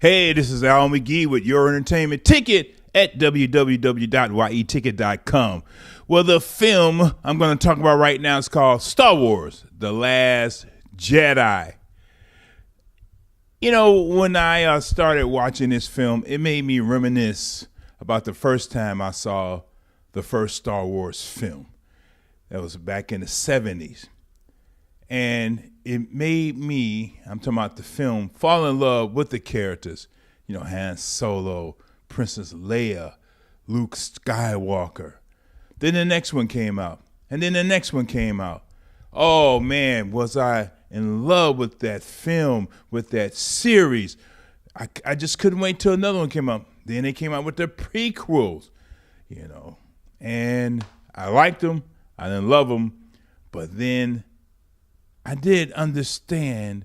Hey, this is Al McGee with Your Entertainment Ticket at www.yeticket.com. Well, the film I'm going to talk about right now is called Star Wars: The Last Jedi. You know, when I started watching this film, it made me reminisce about the first time I saw the first Star Wars film. That was back in the 70s. And it made me, I'm talking about the film, fall in love with the characters. You know, Han Solo, Princess Leia, Luke Skywalker. Then the next one came out. And then the next one came out. Oh, man, was I in love with that film, with that series. I just couldn't wait till another one came out. Then they came out with the prequels, you know. And I liked them. I didn't love them. But then I did understand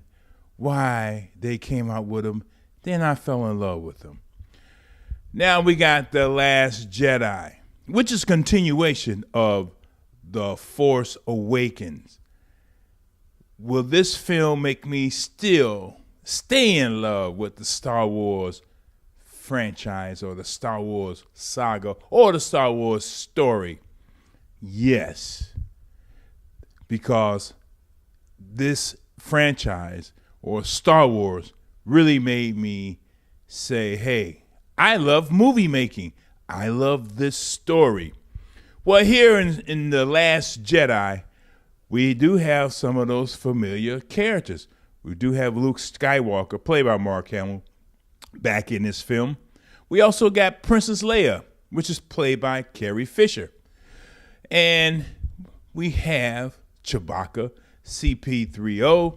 why they came out with them. Then I fell in love with them. Now we got The Last Jedi, which is continuation of The Force Awakens. Will this film make me still stay in love with the Star Wars franchise or the Star Wars saga or the Star Wars story? Yes, because this franchise or Star Wars really made me say, hey, I love movie making. I love this story. Well, here in The Last Jedi, we do have some of those familiar characters. We do have Luke Skywalker, played by Mark Hamill, back in this film. We also got Princess Leia, which is played by Carrie Fisher. And we have Chewbacca, CP3O.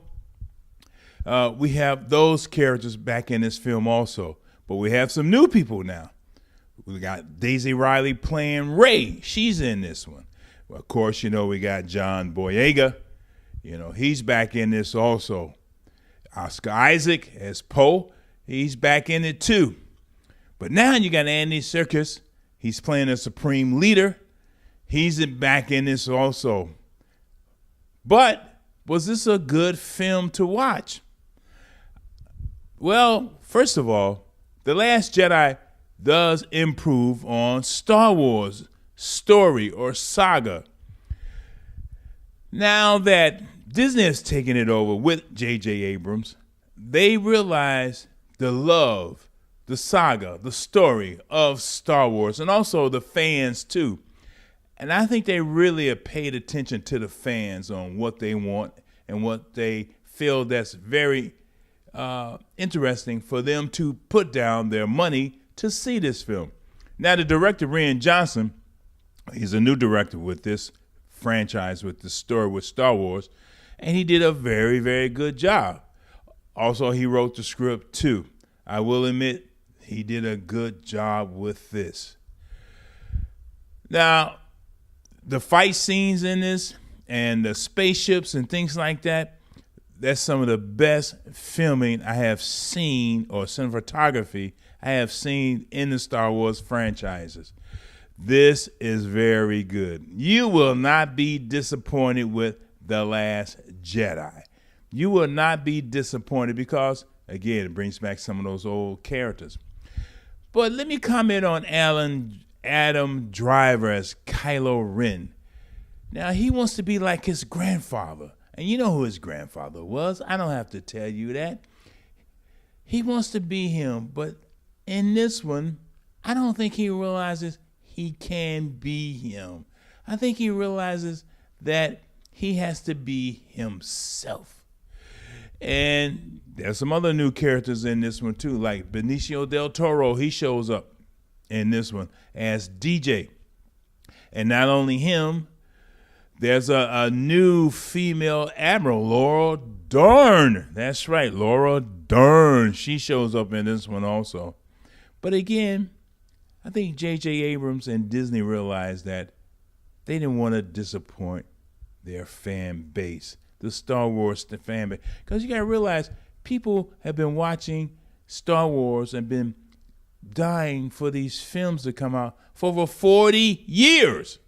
We have those characters back in this film also. But we have some new people now. We got Daisy Ridley playing Rey. She's in this one. Well, of course, you know, we got John Boyega. You know, he's back in this also. Oscar Isaac as Poe. He's back in it too. But now you got Andy Serkis. He's playing a Supreme Leader. He's back in this also. But was this a good film to watch? Well, first of all, The Last Jedi does improve on Star Wars story or saga. Now that Disney has taken it over with J.J. Abrams, they realize the love, the saga, the story of Star Wars, and also the fans too. And I think they really have paid attention to the fans on what they want and what they feel that's very interesting for them to put down their money to see this film. Now, the director, Rian Johnson, he's a new director with this franchise, with the story with Star Wars, and he did a very, very good job. Also, he wrote the script too. I will admit, he did a good job with this. Now, the fight scenes in this and the spaceships and things like that, that's some of the best filming I have seen, or cinematography I have seen in the Star Wars franchises. This is very good. You will not be disappointed with The Last Jedi. You will not be disappointed because, again, it brings back some of those old characters. But let me comment on Adam Driver as Kylo Ren. Now, he wants to be like his grandfather. And you know who his grandfather was. I don't have to tell you that. He wants to be him, but in this one, I don't think he realizes he can be him. I think he realizes that he has to be himself. And there's some other new characters in this one too, like Benicio del Toro. He shows up in this one as DJ. And not only him, there's a new female admiral, Laura Dern. That's right, Laura Dern. She shows up in this one also. But again, I think J.J. Abrams and Disney realized that they didn't want to disappoint their fan base, the Star Wars fan base. Because you got to realize, people have been watching Star Wars and been dying for these films to come out for over 40 years.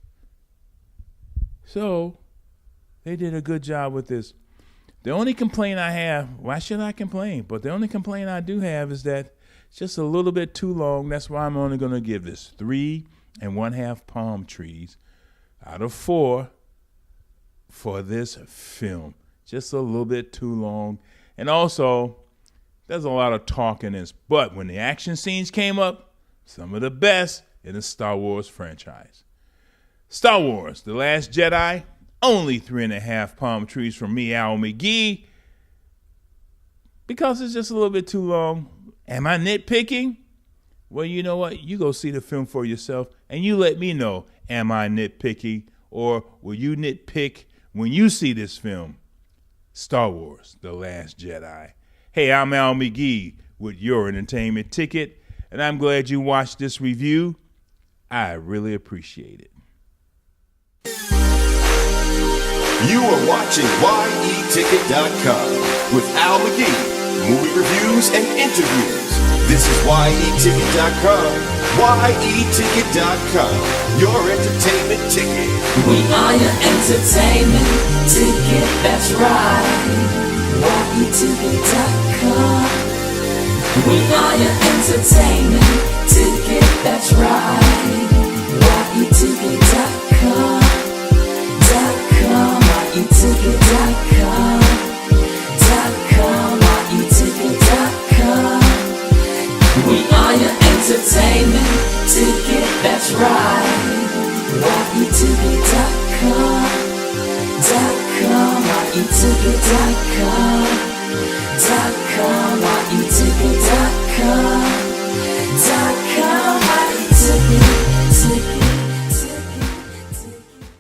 So they did a good job with this. The only complaint I have, why should I complain? But the only complaint I do have is that just a little bit too long. That's why I'm only going to give this 3.5 palm trees out of 4 for this film. Just a little bit too long. And also, there's a lot of talk in this. But when the action scenes came up, some of the best in the Star Wars franchise. Star Wars, The Last Jedi, only 3.5 palm trees from me, Al McGee, because it's just a little bit too long. Am I nitpicking? Well, you know what? You go see the film for yourself, and you let me know, am I nitpicking, or will you nitpick when you see this film? Star Wars, The Last Jedi. Hey, I'm Al McGee with your entertainment ticket, and I'm glad you watched this review. I really appreciate it. You are watching YETicket.com with Al McGee. Movie reviews and interviews. This is YETicket.com. YETicket.com. Your entertainment ticket. We are your entertainment ticket. That's right. YETicket.com. We are your entertainment ticket. That's right. YETicket.com. YETicket.com. We are your entertainment ticket, that's right. YETicket.com. YETicket.com. YETicket.com.